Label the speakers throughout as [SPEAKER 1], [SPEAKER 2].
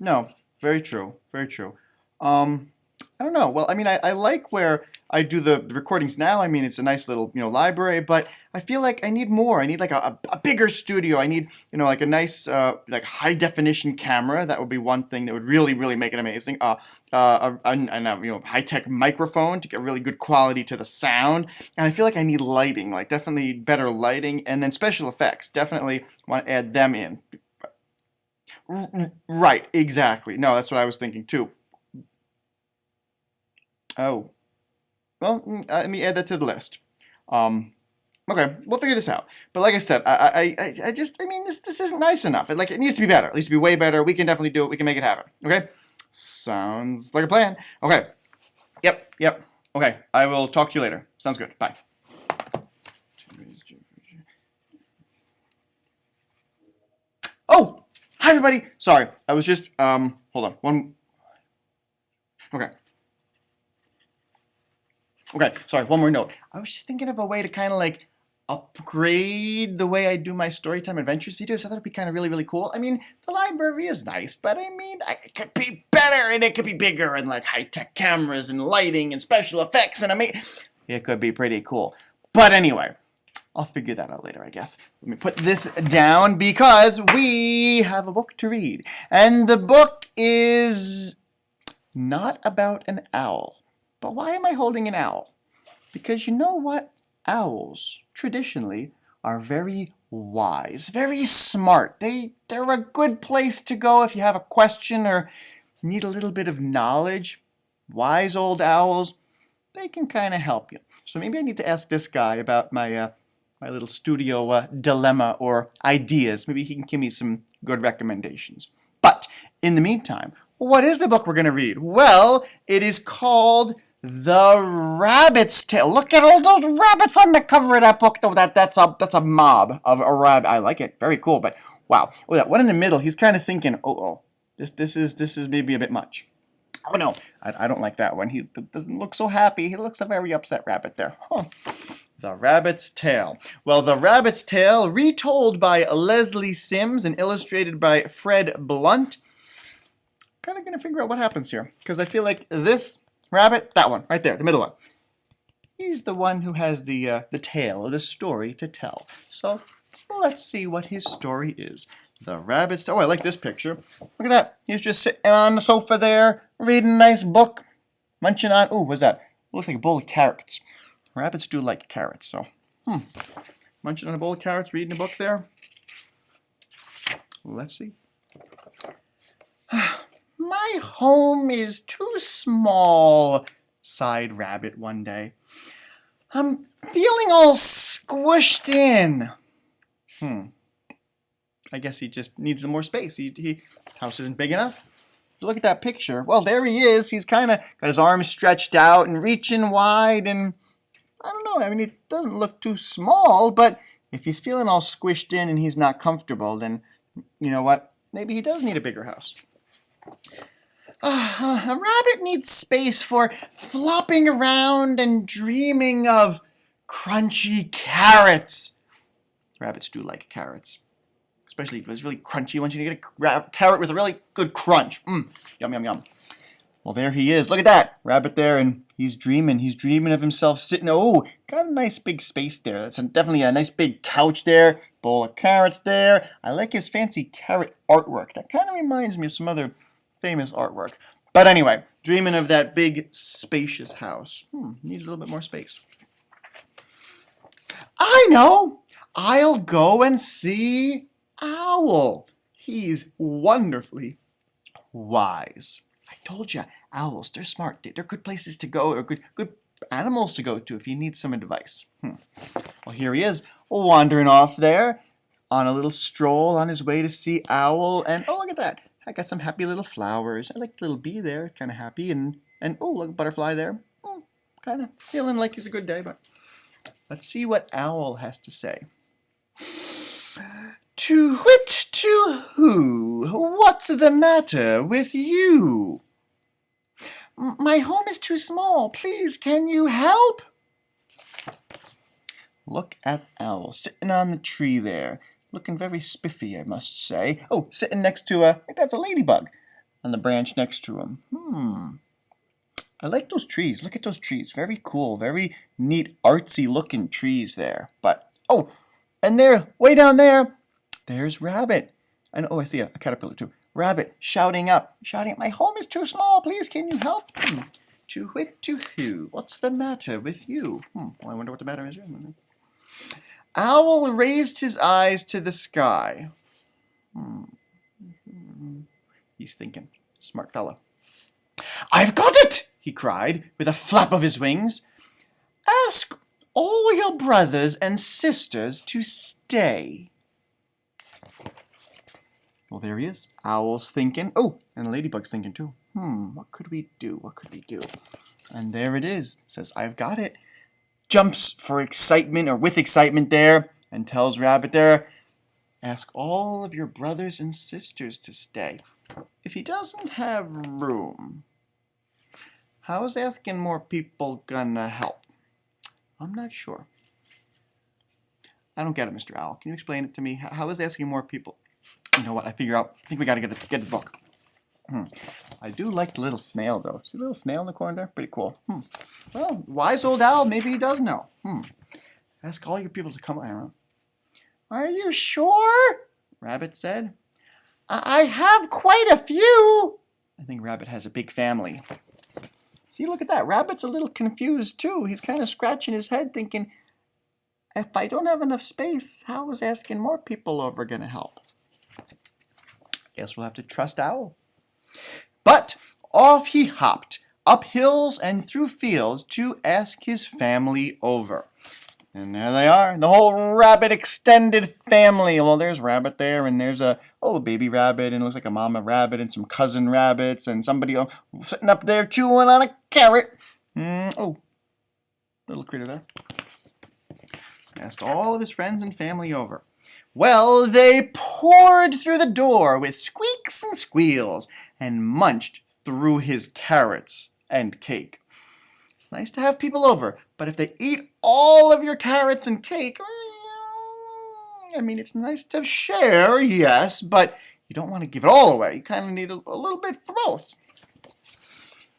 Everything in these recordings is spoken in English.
[SPEAKER 1] No, very true. Very true. Um, I don't know. Well, I mean, I like where I do the recordings now. I mean, it's a nice little, library, but I feel like I need more. I need like a bigger studio. I need, like a nice, like high definition camera. That would be one thing that would really, really make it amazing. High tech microphone to get really good quality to the sound. And I feel like I need lighting, like definitely better lighting, and then special effects. Definitely want to add them in. Right, exactly. No, that's what I was thinking too. Oh, well, let me add that to the list. Um, okay, we'll figure this out. But like I said, I mean, this isn't nice enough. It needs to be better. It needs to be way better. We can definitely do it. We can make it happen. Okay? Sounds like a plan. Okay. Yep, yep. Okay, I will talk to you later. Sounds good. Bye. Oh, hi everybody. Sorry, I was just hold on. One. Okay. Okay, sorry, one more note. I was just thinking of a way to kind of like upgrade the way I do my Storytime Adventures videos. I thought it'd be kind of really, really cool. I mean, the library is nice, but I mean, it could be better and it could be bigger and like high-tech cameras and lighting and special effects and it could be pretty cool. But anyway, I'll figure that out later, I guess. Let me put this down because we have a book to read. And the book is not about an owl. But why am I holding an owl? Because you know what? Owls, traditionally, are very wise, very smart. They're a good place to go if you have a question or need a little bit of knowledge. Wise old owls, they can kind of help you. So maybe I need to ask this guy about my little studio dilemma or ideas. Maybe he can give me some good recommendations. But in the meantime, what is the book we're going to read? Well, it is called The Rabbit's Tale. Look at all those rabbits on the cover of that book. Though that's a mob of a rabbit. I like it. Very cool. But wow, that one in the middle. He's kind of thinking, this is maybe a bit much. Oh no, I don't like that one. He doesn't look so happy. He looks a very upset rabbit there. Huh. The Rabbit's Tale. Well, The Rabbit's Tale, retold by Lesley Sims and illustrated by Fred Blunt. Kind of going to figure out what happens here, because I feel like this rabbit, that one, right there, the middle one, he's the one who has the tale or the story to tell. So let's see what his story is. The Rabbit's Tale. Oh, I like this picture. Look at that. He's just sitting on the sofa there, reading a nice book, munching on, ooh, what's that? Looks like a bowl of carrots. Rabbits do like carrots, so, munching on a bowl of carrots, reading a book there. Let's see. My home is too small, sighed Rabbit one day. I'm feeling all squished in. I guess he just needs some more space. House isn't big enough. Look at that picture. Well, there he is. He's kind of got his arms stretched out and reaching wide, and I don't know. I mean, it doesn't look too small, but if he's feeling all squished in and he's not comfortable, then you know what? Maybe he does need a bigger house. A rabbit needs space for flopping around and dreaming of crunchy carrots. Rabbits do like carrots, especially if it's really crunchy. Once you get a carrot with a really good crunch. Yum, yum, yum. Well, there he is. Look at that rabbit there, and he's dreaming. He's dreaming of himself sitting. Oh, got a nice big space there. That's definitely a nice big couch there. Bowl of carrots there. I like his fancy carrot artwork. That kind of reminds me of some other famous artwork. But anyway, dreaming of that big, spacious house. Needs a little bit more space. I know. I'll go and see Owl. He's wonderfully wise. I told you, owls, they're smart. They're good places to go, or good animals to go to if you need some advice. Well, here he is, wandering off there on a little stroll on his way to see Owl. And oh, look at that. I got some happy little flowers. I like the little bee there. It's kind of happy. And oh, look, a butterfly there. Kind of feeling like it's a good day, but let's see what Owl has to say. To whit to who? What's the matter with you? My home is too small. Please, can you help? Look at Owl sitting on the tree there. Looking very spiffy, I must say. Oh, sitting next to I think that's a ladybug. on the branch next to him. I like those trees. Look at those trees. Very cool. Very neat, artsy looking trees there. But, oh, and there, way down there, there's Rabbit. And, oh, I see a caterpillar too. Rabbit shouting up, my home is too small. Please, can you help? To whit to who? What's the matter with you? Well, I wonder what the matter is. Owl raised his eyes to the sky. He's thinking. Smart fellow. I've got it! He cried, with a flap of his wings. Ask all your brothers and sisters to stay. Well, there he is. Owl's thinking. Oh, and Ladybug's thinking too. What could we do? What could we do? And there it is. Says, I've got it. Jumps for excitement, or with excitement there, and tells Rabbit there, ask all of your brothers and sisters to stay. If he doesn't have room, how is asking more people gonna help? I'm not sure. I don't get it, Mr. Owl. Can you explain it to me? How is asking more people? You know what? I think we gotta get the book. I do like the little snail, though. See the little snail in the corner there? Pretty cool. Well, wise old owl, maybe he does know. Ask all your people to come around. Are you sure? Rabbit said. I have quite a few. I think Rabbit has a big family. See, look at that. Rabbit's a little confused, too. He's kind of scratching his head thinking, if I don't have enough space, how is asking more people over going to help? Guess we'll have to trust Owl. But off he hopped, up hills and through fields to ask his family over. And there they are, the whole Rabbit extended family. Well, there's Rabbit there, and there's a baby rabbit, and it looks like a mama rabbit, and some cousin rabbits, and somebody sitting up there chewing on a carrot. Little critter there. Asked all of his friends and family over. Well, they poured through the door with squeaks and squeals, and munched through his carrots and cake. It's nice to have people over, but if they eat all of your carrots and cake, I mean, it's nice to share, yes, but you don't want to give it all away. You kind of need a little bit for both.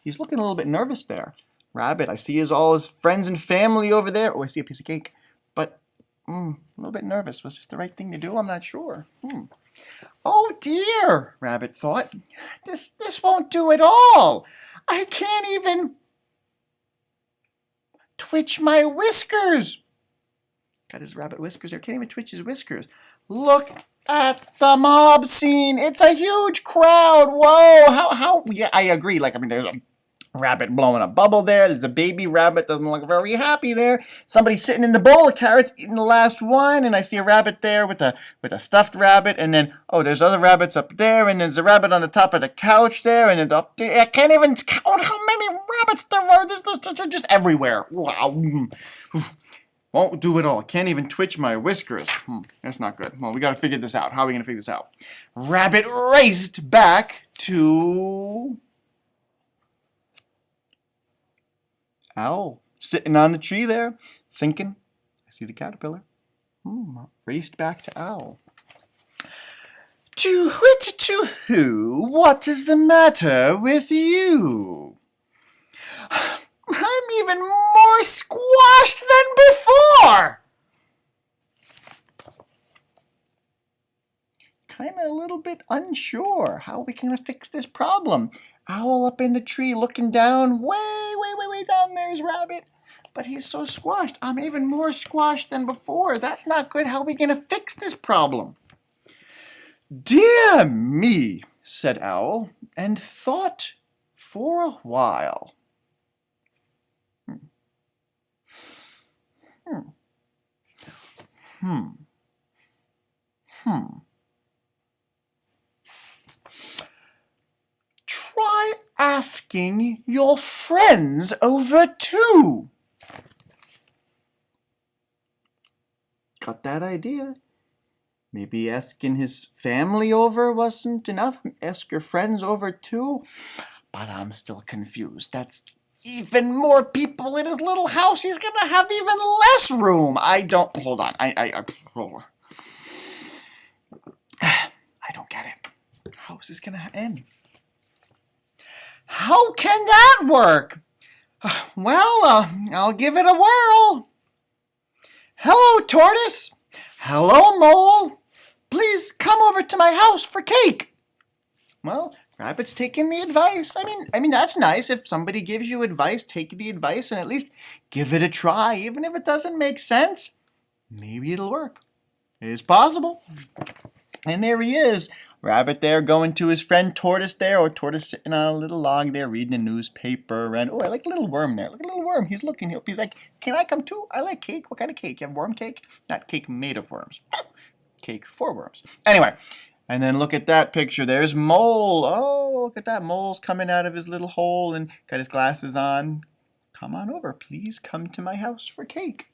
[SPEAKER 1] He's looking a little bit nervous there. Rabbit, I see all his friends and family over there. Oh, I see a piece of cake, but a little bit nervous. Was this the right thing to do? I'm not sure. Oh dear, Rabbit thought. This won't do at all. I can't even twitch my whiskers. Got his rabbit whiskers there. Can't even twitch his whiskers. Look at the mob scene. It's a huge crowd. Whoa. How? Yeah, I agree. There's a rabbit blowing a bubble there. There's a baby rabbit. Doesn't look very happy there. Somebody sitting in the bowl of carrots eating the last one. And I see a rabbit there with a stuffed rabbit. And then, there's other rabbits up there. And there's a rabbit on the top of the couch there. And then up there. I can't even count how many rabbits there are. They're just everywhere. Wow. Won't do it all. Can't even twitch my whiskers. That's not good. Well, we got to figure this out. How are we going to figure this out? Rabbit raced back to Owl, sitting on the tree there, thinking. I see the caterpillar. Raced back to Owl. To whit to who? What is the matter with you? I'm even more squashed than before. Kind of a little bit unsure. How are we going to fix this problem? Owl up in the tree looking down. Way down there's Rabbit. But he's so squashed. I'm even more squashed than before. That's not good. How are we going to fix this problem? Dear me, said Owl, and thought for a while. Try asking your friends over too. Got that idea? Maybe asking his family over wasn't enough. Ask your friends over too. But I'm still confused. That's even more people in his little house. He's going to have even less room. Hold on. I don't get it. How is this going to end? How can that work? Well, I'll give it a whirl. Hello, tortoise. Hello, mole. Please come over to my house for cake. Well, Rabbit's taking the advice. I mean that's nice. If somebody gives you advice, take the advice and at least give it a try, even if it doesn't make sense. Maybe it'll work. It's possible. And there he is. Rabbit there going to his friend Tortoise there, or Tortoise sitting on a little log there reading a newspaper. And oh, I like a little worm there. Look at a little worm. He's looking. He's like, can I come too? I like cake. What kind of cake? You have worm cake? Not cake made of worms. Cake for worms. Anyway, and then look at that picture. There's Mole. Oh, look at that. Mole's coming out of his little hole and got his glasses on. Come on over. Please come to my house for cake.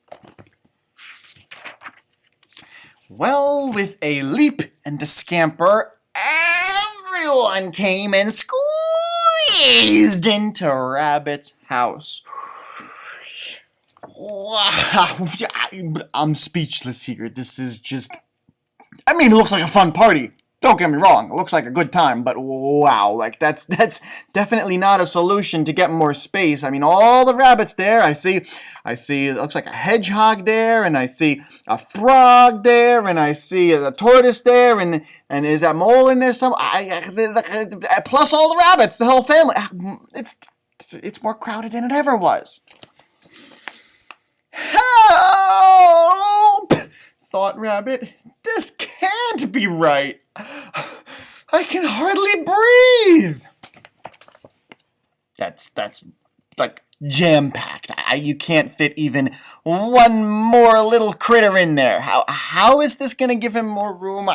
[SPEAKER 1] Well, with a leap and a scamper, everyone came and squeezed into Rabbit's house. Wow, I'm speechless here. This is just... it looks like a fun party. Don't get me wrong. It looks like a good time, but wow, like that's definitely not a solution to get more space. All the rabbits there. I see it looks like a hedgehog there, and I see a frog there, and I see a tortoise there, and is that mole in there some? Plus all the rabbits, the whole family. It's more crowded than it ever was. Help! Thought Rabbit. This can't be right. I can hardly breathe. That's like jam-packed. You can't fit even one more little critter in there. How is this going to give him more room?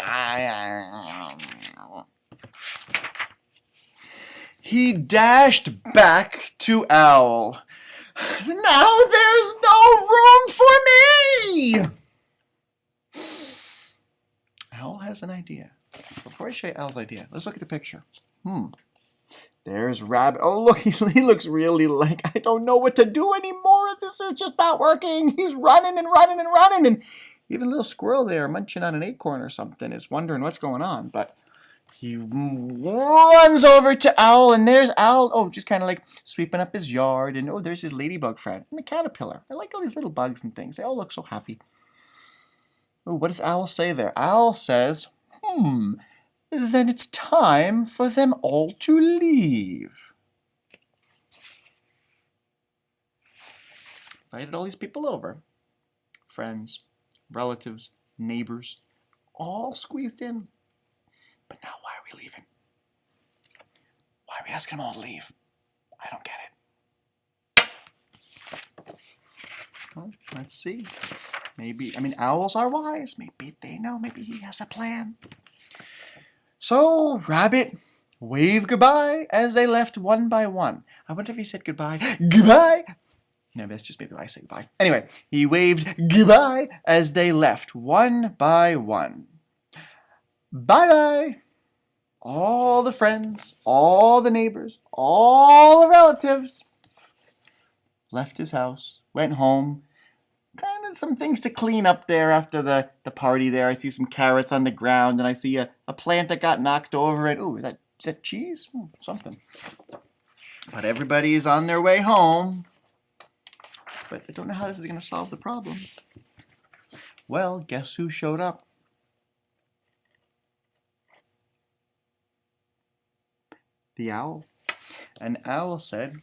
[SPEAKER 1] He dashed back to Owl. Now there's no room for me! Owl has an idea. Before I show you Owl's idea, let's look at the picture. There's Rabbit. Oh, look, he looks really like, I don't know what to do anymore. This is just not working. He's running and running and running. And even a little squirrel there munching on an acorn or something is wondering what's going on. But he runs over to Owl, and there's Owl. Oh, just kind of like sweeping up his yard. And oh, there's his ladybug friend and the caterpillar. I like all these little bugs and things. They all look so happy. Oh, what does Owl say there? Owl says, then it's time for them all to leave. Invited all these people over. Friends, relatives, neighbors, all squeezed in. But now why are we leaving? Why are we asking them all to leave? I don't get it. Well, let's see. Maybe, owls are wise. Maybe they know. Maybe he has a plan. So, Rabbit waved goodbye as they left one by one. I wonder if he said goodbye. Goodbye! No, that's just maybe I say goodbye. Anyway, he waved goodbye as they left one by one. Bye-bye! All the friends, all the neighbors, all the relatives left his house, went home. Kind of some things to clean up there after the party there. I see some carrots on the ground, and I see a plant that got knocked over. And ooh, is that cheese? Something. But everybody is on their way home. But I don't know how this is going to solve the problem. Well, guess who showed up? The owl. And Owl said,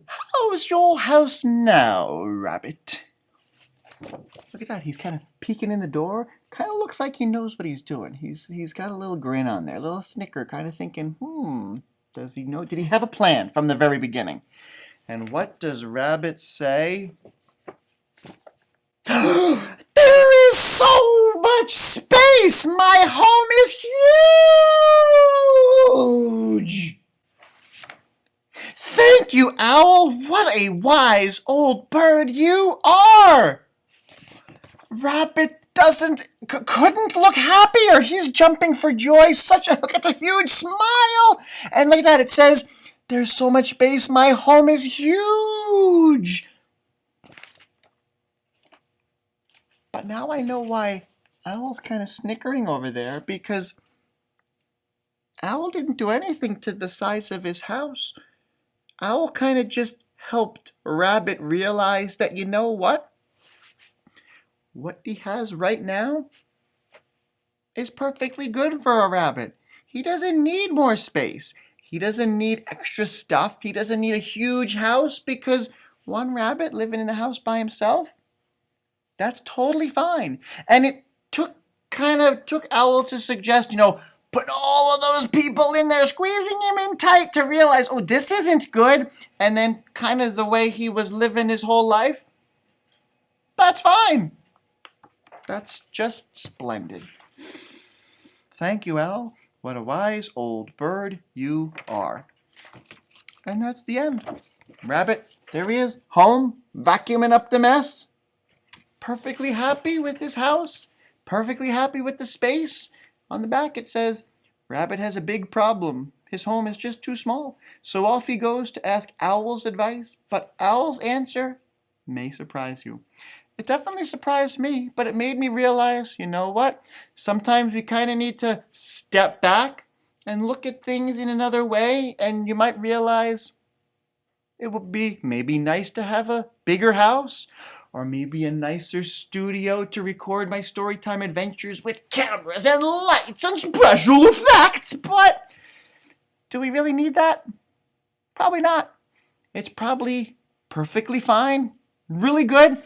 [SPEAKER 1] "How's your house now, Rabbit?" Look at that. He's kind of peeking in the door. Kind of looks like he knows what he's doing. He's got a little grin on there, a little snicker, kind of thinking, does he know? Did he have a plan from the very beginning? And what does Rabbit say? There is so much space! My home is huge! Thank you, Owl! What a wise old bird you are! Rabbit couldn't look happier. He's jumping for joy. Look at the huge smile. And look at that. It says, there's so much space. My home is huge. But now I know why Owl's kind of snickering over there, because Owl didn't do anything to the size of his house. Owl kind of just helped Rabbit realize that, you know what? What he has right now is perfectly good for a rabbit. He doesn't need more space. He doesn't need extra stuff. He doesn't need a huge house, because one rabbit living in a house by himself, that's totally fine. And it took Owl to suggest, putting all of those people in there, squeezing him in tight to realize, oh, this isn't good. And then kind of the way he was living his whole life, that's fine. That's just splendid. Thank you, Owl. What a wise old bird you are. And that's the end. Rabbit, there he is, home, vacuuming up the mess. Perfectly happy with his house. Perfectly happy with the space. On the back it says, Rabbit has a big problem. His home is just too small. So off he goes to ask Owl's advice. But Owl's answer may surprise you. It definitely surprised me, but it made me realize, you know what? Sometimes we kind of need to step back and look at things in another way, and you might realize it would be maybe nice to have a bigger house, or maybe a nicer studio to record my Storytime adventures with cameras and lights and special effects, but do we really need that? Probably not. It's probably perfectly fine, really good,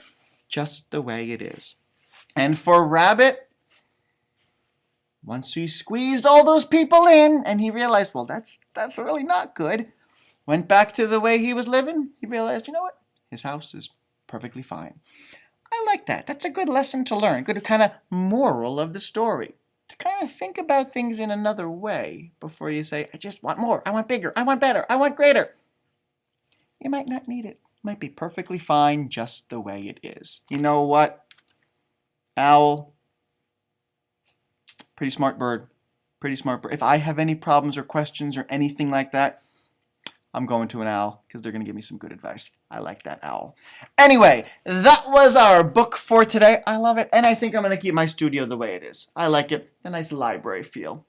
[SPEAKER 1] just the way it is. And for Rabbit, once he squeezed all those people in and he realized, well, that's really not good, went back to the way he was living, he realized, you know what? His house is perfectly fine. I like that. That's a good lesson to learn, good kind of moral of the story. To kind of think about things in another way before you say, I just want more, I want bigger, I want better, I want greater. You might not need it. Might be perfectly fine just the way it is. You know what? Owl, pretty smart bird. Pretty smart bird. If I have any problems or questions or anything like that, I'm going to an owl because they're going to give me some good advice. I like that owl. Anyway, that was our book for today. I love it, and I think I'm going to keep my studio the way it is. I like it. A nice library feel.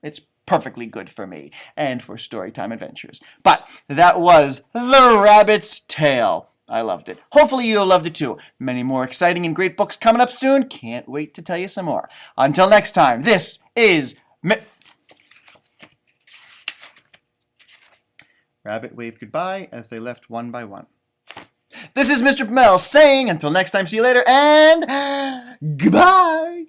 [SPEAKER 1] It's perfectly good for me and for Storytime Adventures. But that was The Rabbit's Tale. I loved it. Hopefully you loved it too. Many more exciting and great books coming up soon. Can't wait to tell you some more. Until next time, this is... Rabbit waved goodbye as they left one by one. This is Mr. Pomel saying until next time, see you later, and goodbye!